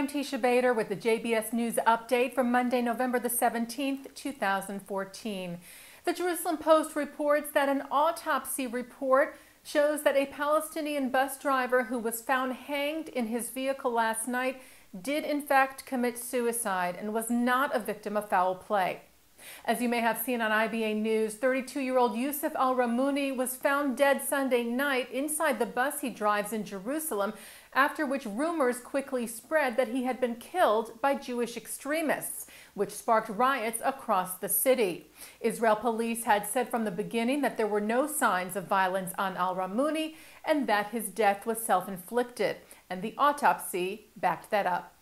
Teisha Bader with the JBS News Update for Monday, November the 17th, 2014. The Jerusalem Post reports that an autopsy report shows that a Palestinian bus driver who was found hanged in his vehicle last night did in fact commit suicide and was not a victim of foul play. As you may have seen on IBA News, 32-year-old Yusuf al-Ramouni was found dead Sunday night inside the bus he drives in Jerusalem, after which rumors quickly spread that he had been killed by Jewish extremists, which sparked riots across the city. Israel police had said from the beginning that there were no signs of violence on al-Ramouni and that his death was self-inflicted, and the autopsy backed that up.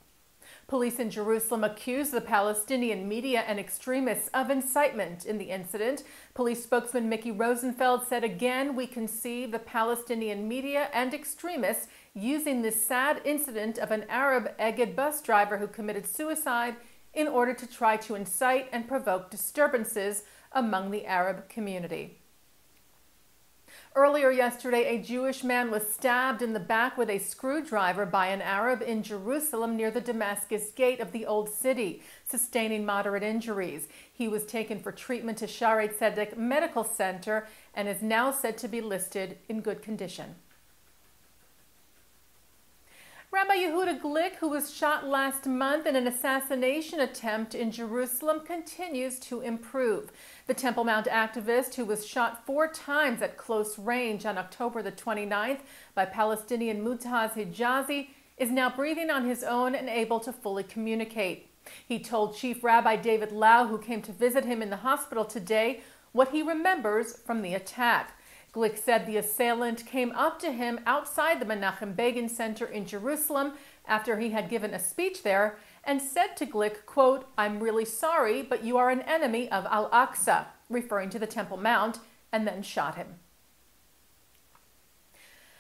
Police in Jerusalem accused the Palestinian media and extremists of incitement in the incident. Police spokesman Mickey Rosenfeld said, "Again, we conceive the Palestinian media and extremists using this sad incident of an Arab Egged bus driver who committed suicide in order to try to incite and provoke disturbances among the Arab community." Earlier yesterday, a Jewish man was stabbed in the back with a screwdriver by an Arab in Jerusalem near the Damascus Gate of the Old City, sustaining moderate injuries. He was taken for treatment to Shaarei Tzedek Medical Center and is now said to be listed in good condition. Rabbi Yehuda Glick, who was shot last month in an assassination attempt in Jerusalem, continues to improve. The Temple Mount activist, who was shot 4 times at close range on October the 29th by Palestinian Mutaz Hijazi, is now breathing on his own and able to fully communicate. He told Chief Rabbi David Lau, who came to visit him in the hospital today, what he remembers from the attack. Glick said the assailant came up to him outside the Menachem Begin Center in Jerusalem after he had given a speech there and said to Glick, quote, "I'm really sorry, but you are an enemy of Al-Aqsa," referring to the Temple Mount, and then shot him.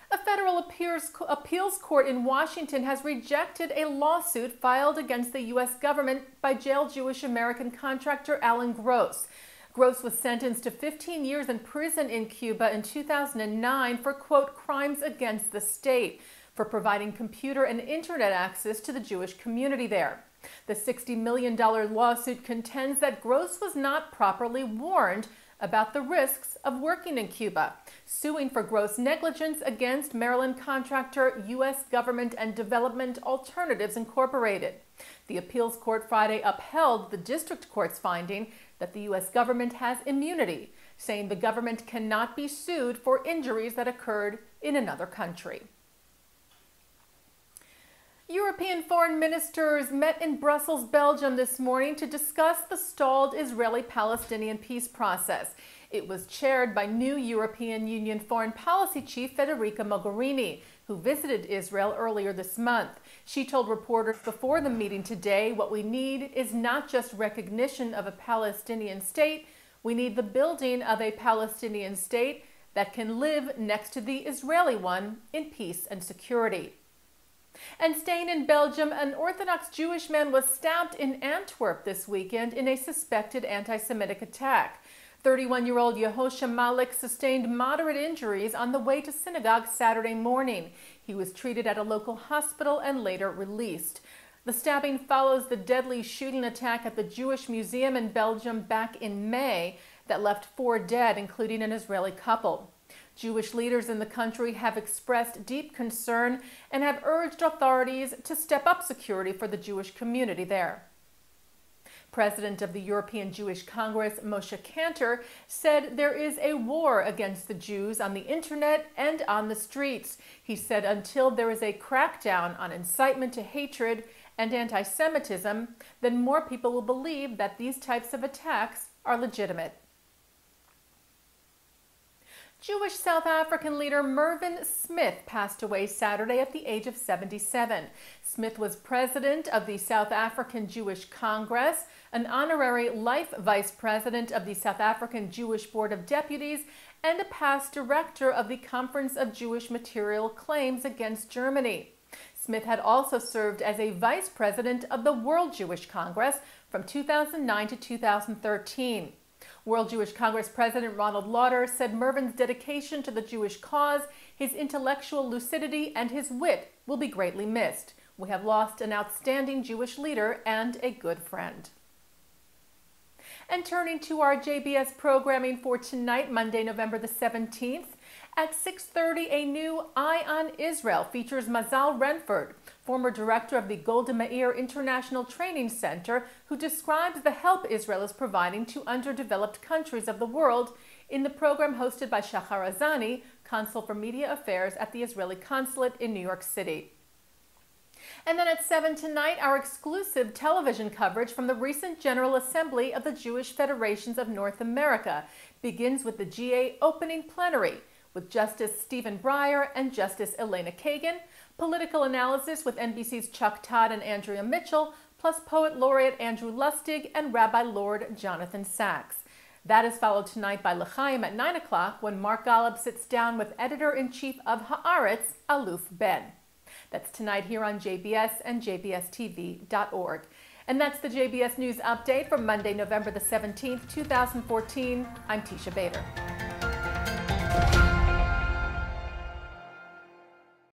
A federal appeals court in Washington has rejected a lawsuit filed against the U.S. government by jailed Jewish American contractor Alan Gross. Gross was sentenced to 15 years in prison in Cuba in 2009 for, quote, crimes against the state, for providing computer and internet access to the Jewish community there. The $60 million lawsuit contends that Gross was not properly warned about the risks of working in Cuba, suing for gross negligence against Maryland contractor U.S. Government and Development Alternatives Incorporated. The appeals court Friday upheld the district court's finding that the U.S. government has immunity, saying the government cannot be sued for injuries that occurred in another country. European foreign ministers met in Brussels, Belgium this morning to discuss the stalled Israeli-Palestinian peace process. It was chaired by new European Union Foreign Policy Chief Federica Mogherini, who visited Israel earlier this month. She told reporters before the meeting today, "What we need is not just recognition of a Palestinian state, we need the building of a Palestinian state that can live next to the Israeli one in peace and security." And staying in Belgium, an Orthodox Jewish man was stabbed in Antwerp this weekend in a suspected anti-Semitic attack. 31-year-old Yehosha Malik sustained moderate injuries on the way to synagogue Saturday morning. He was treated at a local hospital and later released. The stabbing follows the deadly shooting attack at the Jewish Museum in Belgium back in May that left 4 dead, including an Israeli couple. Jewish leaders in the country have expressed deep concern and have urged authorities to step up security for the Jewish community there. President of the European Jewish Congress, Moshe Kantor, said there is a war against the Jews on the internet and on the streets. He said until there is a crackdown on incitement to hatred and anti-Semitism, then more people will believe that these types of attacks are legitimate. Jewish South African leader Mervyn Smith passed away Saturday at the age of 77. Smith was president of the South African Jewish Congress, an honorary life vice president of the South African Jewish Board of Deputies, and a past director of the Conference of Jewish Material Claims against Germany. Smith had also served as a vice president of the World Jewish Congress from 2009 to 2013. World Jewish Congress President Ronald Lauder said Mervyn's dedication to the Jewish cause, his intellectual lucidity, and his wit will be greatly missed. We have lost an outstanding Jewish leader and a good friend. And turning to our JBS programming for tonight, Monday, November the 17th, at 6:30, a new Eye on Israel features Mazal Renford, former director of the Golda Meir International Training Center, who describes the help Israel is providing to underdeveloped countries of the world in the program hosted by Shachar Azani, Consul for Media Affairs at the Israeli Consulate in New York City. And then at 7 tonight, our exclusive television coverage from the recent General Assembly of the Jewish Federations of North America begins with the GA opening plenary with Justice Stephen Breyer and Justice Elena Kagan, political analysis with NBC's Chuck Todd and Andrea Mitchell, plus poet laureate Andrew Lustig and Rabbi Lord Jonathan Sachs. That is followed tonight by L'chaim at 9 o'clock when Mark Golub sits down with editor-in-chief of Haaretz, Aluf Ben. That's tonight here on JBS and jbstv.org. And that's the JBS News Update for Monday, November the 17th, 2014. I'm Teisha Bader.